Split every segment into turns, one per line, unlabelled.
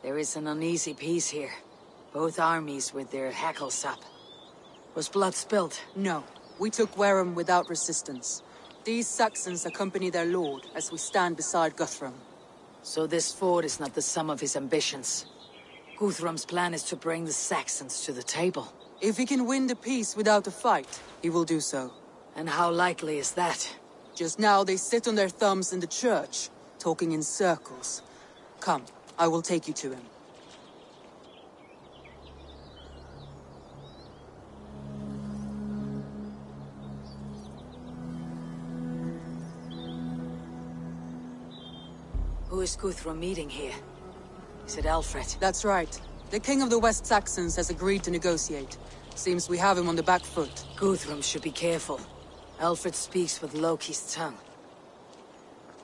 There is an uneasy peace here. Both armies with their hackles up. Was blood spilled?
No. We took Wareham without resistance. These Saxons accompany their lord as we stand beside Guthrum.
So this fort is not the sum of his ambitions. Guthrum's plan is to bring the Saxons to the table.
If he can win the peace without a fight, he will do so.
And how likely is that?
Just now they sit on their thumbs in the church, talking in circles. Come, I will take you to him.
Who is Guthrum meeting here? Is it Alfred?
That's right. The king of the West Saxons has agreed to negotiate. Seems we have him on the back foot.
Guthrum should be careful. Alfred speaks with Loki's tongue.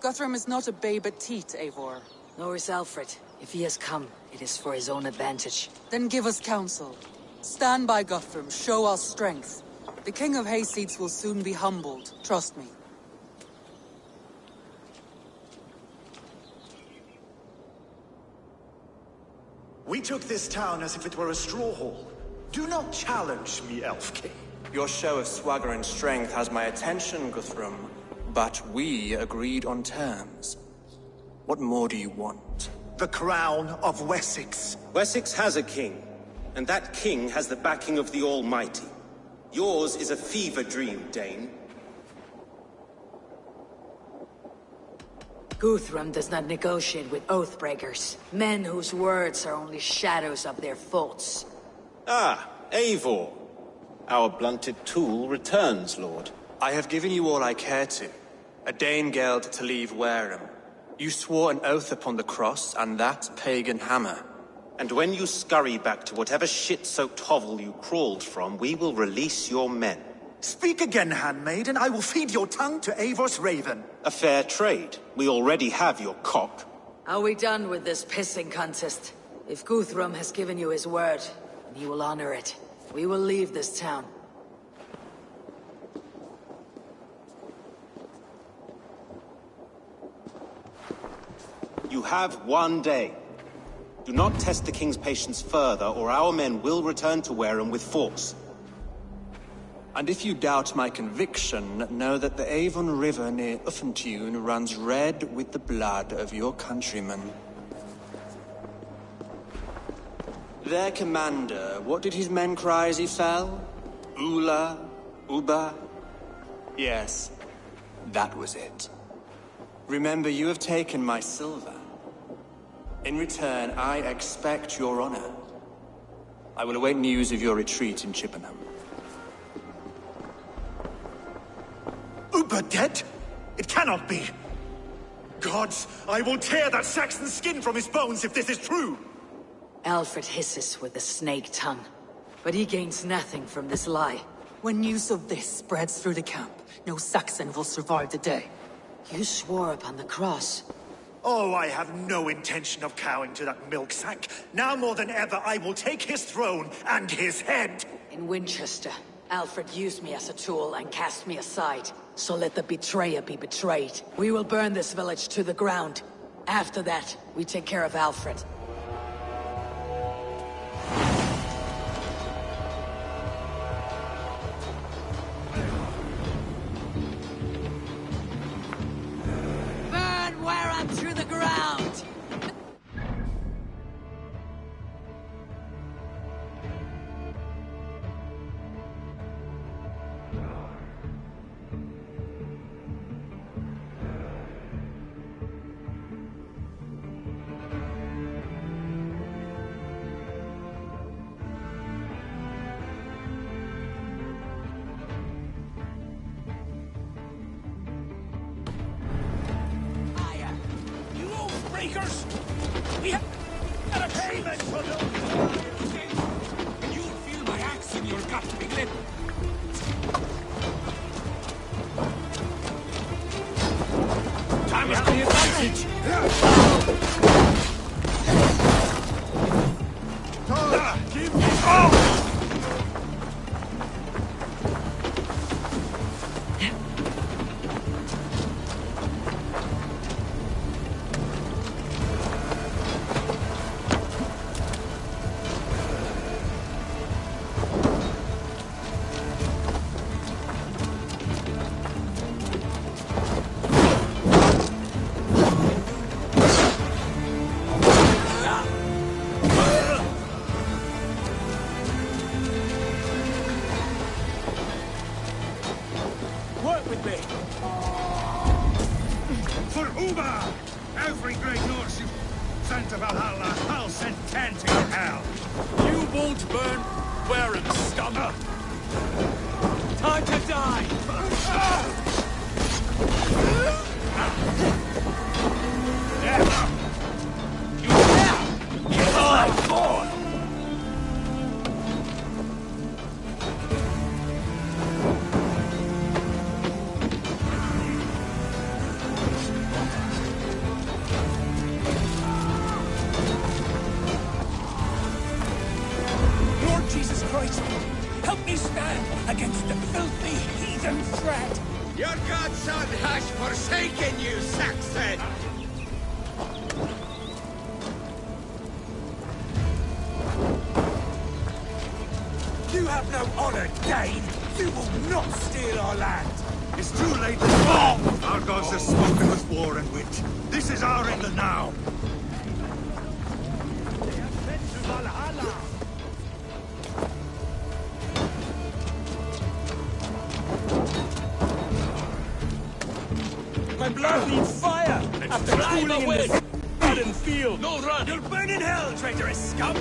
Guthrum is not a babe at teat, Eivor.
Nor is Alfred. If he has come, it is for his own advantage.
Then give us counsel. Stand by Guthrum, show our strength. The king of Hayseeds will soon be humbled, trust me.
We took this town as if it were a straw hall. Do not challenge me, Elf King.
Your show of swagger and strength has my attention, Guthrum. But we agreed on terms. What more do you want?
The crown of Wessex.
Wessex has a king, and that king has the backing of the Almighty. Yours is a fever dream, Dane.
Guthrum does not negotiate with oathbreakers, men whose words are only shadows of their faults.
Ah, Eivor. Our blunted tool returns, Lord.
I have given you all I care to. A Danegeld to leave Wareham. You swore an oath upon the cross, and that pagan hammer.
And when you scurry back to whatever shit-soaked hovel you crawled from, we will release your men.
Speak again, handmaid, and I will feed your tongue to Eivor's raven.
A fair trade. We already have your cock.
Are we done with this pissing contest? If Guthrum has given you his word, he will honor it. We will leave this town.
You have 1 day. Do not test the king's patience further, or our men will return to Wareham with force.
And if you doubt my conviction, know that the Avon River near Uffentune runs red with the blood of your countrymen. Their commander, what did his men cry as he fell? Ula? Uba? Yes, that was it. Remember, you have taken my silver. In return, I expect your honor. I will await news of your retreat in Chippenham.
Uber dead? It cannot be. Gods, I will tear that Saxon skin from his bones if this is true!
Alfred hisses with a snake tongue, but he gains nothing from this lie.
When news of this spreads through the camp, no Saxon will survive the day.
You swore upon the cross.
Oh, I have no intention of cowing to that milk sack. Now more than ever, I will take his throne and his head!
In Winchester, Alfred used me as a tool and cast me aside. So let the betrayer be betrayed. We will burn this village to the ground. After that, we take care of Alfred. Burn Wareham to the ground!
We have a payment for those. You'll feel my axe in your gut, Piglet. Time is the advantage. Give me return to Valhalla, I'll send 10 to your hell. You won't burn wearing scum. Time to die! Lord Jesus Christ, help me stand against the filthy heathen threat.
Your godson has forsaken you, Saxon!
You have no honor, Dane. You will not steal our land.
It's too late to fall. Our gods have spoken with war and wit. This is our England now.
They have been to Valhalla. My blood needs fire after cooling in this barren field. No run. You'll burn in hell, traitorous scum.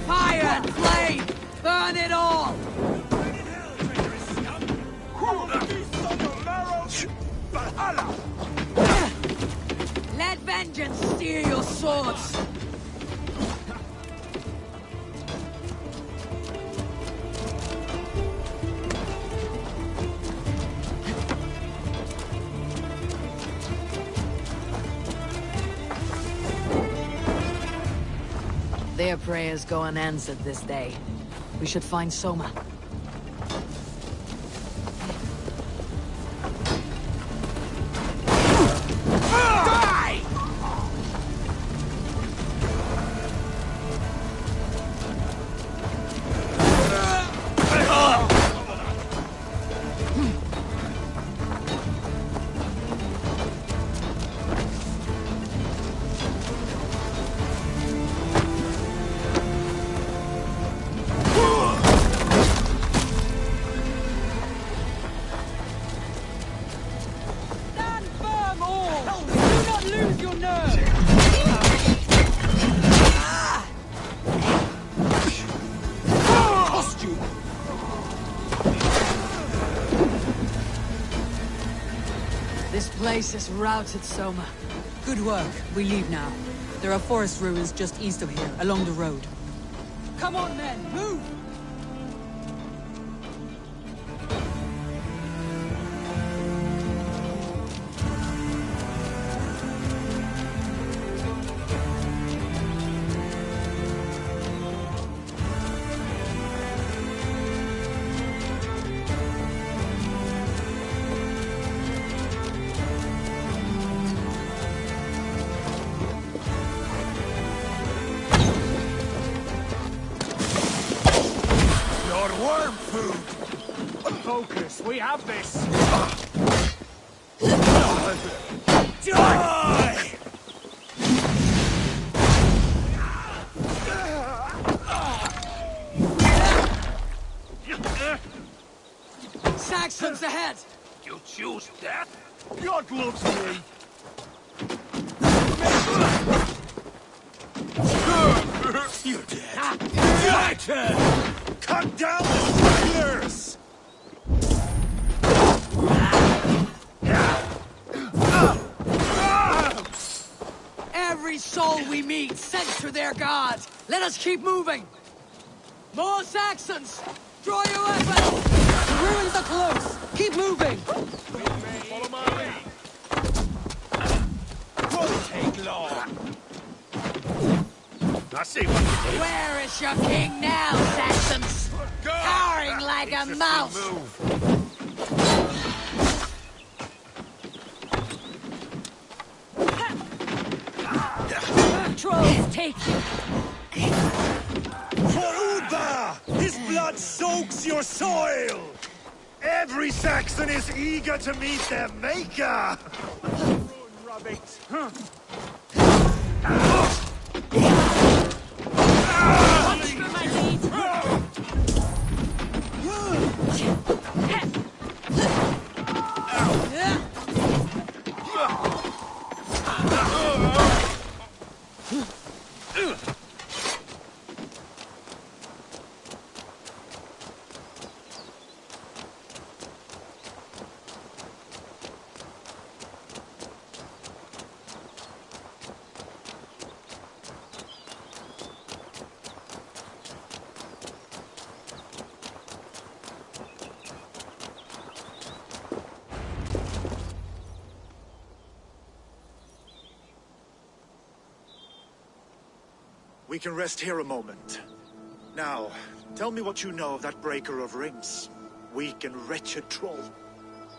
Fire and flame! Burn it all!
Burn in hell, traitorous scum. Beasts on your marrow. Valhalla.
Let vengeance steer your swords! Their prayers go unanswered this day. We should find Soma.
Die!
Stand firm, all! Do not lose your nerve!
Cost you!
This place is routed, Soma.
Good work. We leave now. There are forest ruins just east of here, along the road. Come on, men! Move!
Your worm food! Focus, we have this! Die!
Saxons ahead!
You choose death? God loves me! You're dead. Cut down the stragglers!
Every soul we meet sent to their gods! Let us keep moving! More Saxons! Draw your weapons!
The ruins are close! Keep moving!
Follow my lead. Won't take long. I see what you did.
Where is your king now, Saxons? Cowering like a mouse! Trolls, take you!
For Uba! His blood soaks your soil! Every Saxon is eager to meet their maker!
Rabbit.
We can rest here a moment. Now, tell me what you know of that breaker of rings. Weak and wretched troll.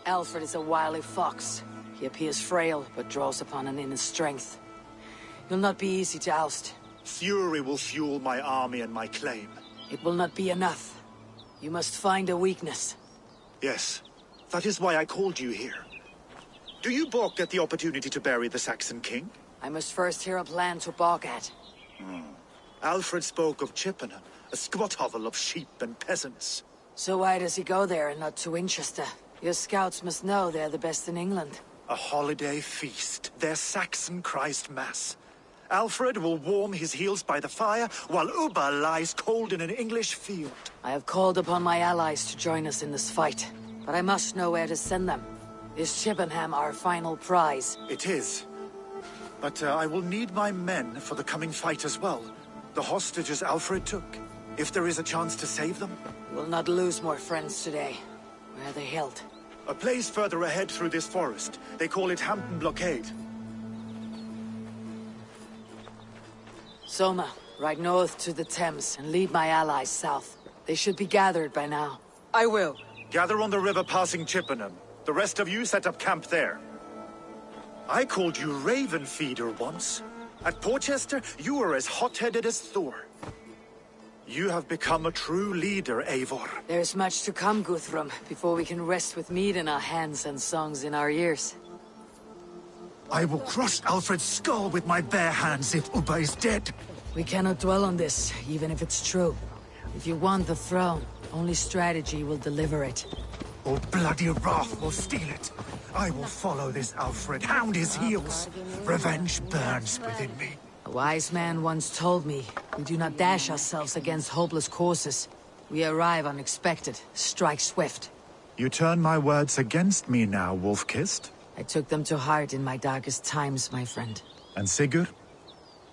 Alfred is a wily fox. He appears frail, but draws upon an inner strength. He'll not be easy to oust.
Fury will fuel my army and my claim.
It will not be enough. You must find a weakness.
Yes, that is why I called you here. Do you balk at the opportunity to bury the Saxon king?
I must first hear a plan to balk at.
Alfred spoke of Chippenham, a squat hovel of sheep and peasants.
So why does he go there and not to Winchester? Your scouts must know they're the best in England.
A holiday feast, their Saxon Christ Mass. Alfred will warm his heels by the fire, while Uba lies cold in an English field.
I have called upon my allies to join us in this fight, but I must know where to send them. Is Chippenham our final prize?
It is. But I will need my men for the coming fight as well. The hostages Alfred took. If there is a chance to save them.
We'll not lose more friends today. Where are they held?
A place further ahead through this forest. They call it Hampton Blockade.
Soma, ride north to the Thames and lead my allies south. They should be gathered by now.
I will.
Gather on the river passing Chippenham. The rest of you set up camp there. I called you Raven Feeder once. At Porchester, you were as hot-headed as Thor. You have become a true leader, Eivor.
There's much to come, Guthrum, before we can rest with meat in our hands and songs in our ears.
I will crush Alfred's skull with my bare hands if Uba is dead.
We cannot dwell on this, even if it's true. If you want the throne, only strategy will deliver it.
Or bloody wrath will steal it. I will follow this Alfred, hound his heels. Revenge burns within me.
A wise man once told me, we do not dash ourselves against hopeless courses. We arrive unexpected, strike swift.
You turn my words against me now, Wolf-Kissed?
I took them to heart in my darkest times, my friend.
And Sigurd?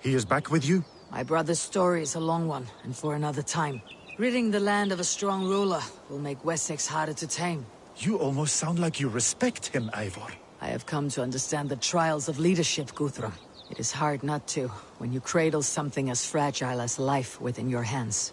He is back with you?
My brother's story is a long one, and for another time. Ridding the land of a strong ruler will make Wessex harder to tame.
You almost sound like you respect him, Eivor.
I have come to understand the trials of leadership, Guthrum. It is hard not to, when you cradle something as fragile as life within your hands.